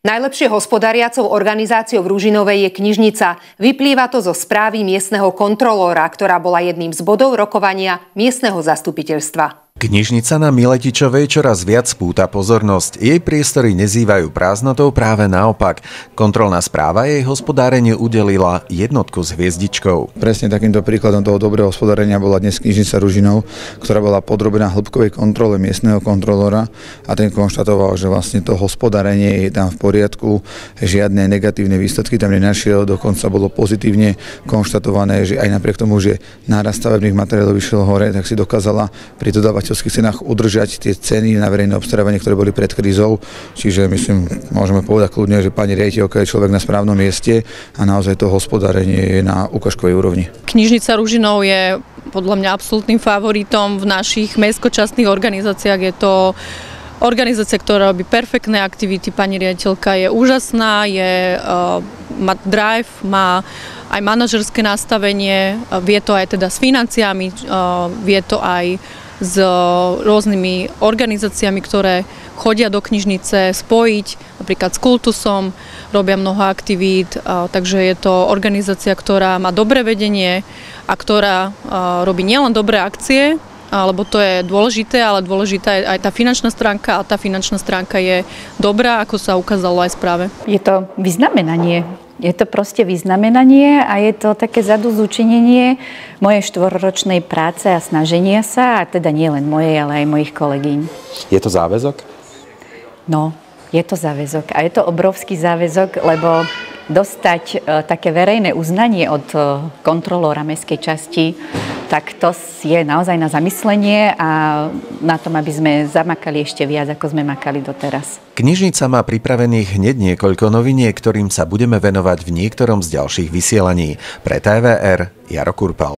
Najlepšie hospodariacou organizáciou v Ružinovej je knižnica. Vyplýva to zo správy miestneho kontrolóra, ktorá bola jedným z bodov rokovania miestneho zastupiteľstva. Knižnica na Miletičovej čoraz viac púta pozornosť. Jej priestory nezývajú prázdnotou, práve naopak. Kontrolná správa jej hospodáreniu udelila jednotku s hviezdičkou. Presne takýmto príkladom toho dobrého hospodárenia bola dnes knižnica Ružinov, ktorá bola podrobená hĺbkovej kontrole miestneho kontrolóra a ten konštatoval, že vlastne to hospodárenie je tam v poriadku, žiadne negatívne výsledky tam nenašiel, dokonca bolo pozitívne konštatované, že aj napriek tomu, že nárast stavebných materiálov vyšiel hore, tak si dokázala pri cenách udržať tie ceny na verejné obstarávanie, ktoré boli pred krízou. Čiže myslím, môžeme povedať kľudne, že pani riaditeľka je človek na správnom mieste a naozaj to hospodárenie je na ukážkovej úrovni. Knižnica Ružinov je podľa mňa absolútnym favoritom v našich mestskočastných organizáciách. Je to organizácia, ktorá robí perfektné aktivity. Pani riaditeľka je úžasná, má drive, má aj manažerské nastavenie, vie to aj teda s financiami, vie to aj s rôznymi organizáciami, ktoré chodia do knižnice spojiť, napríklad s Kultusom, robia mnoho aktivít, takže je to organizácia, ktorá má dobré vedenie a ktorá robí nielen dobré akcie, lebo to je dôležité, ale dôležitá je aj tá finančná stránka a tá finančná stránka je dobrá, ako sa ukázalo aj v správe. Je to vyznamenanie. Je to proste vyznamenanie a je to také zadosťučinenie mojej 4-ročnej práce a snaženia sa, a teda nie len mojej, ale aj mojich kolegyň. Je to záväzok? No, je to záväzok a je to obrovský záväzok, lebo dostať také verejné uznanie od kontrolóra mestskej časti, tak to je naozaj na zamyslenie a na tom, aby sme zamakali ešte viac, ako sme makali doteraz. Knižnica má pripravených hneď niekoľko noviniek, ktorým sa budeme venovať v niektorom z ďalších vysielaní. Pre TVR Jaro Kurpal.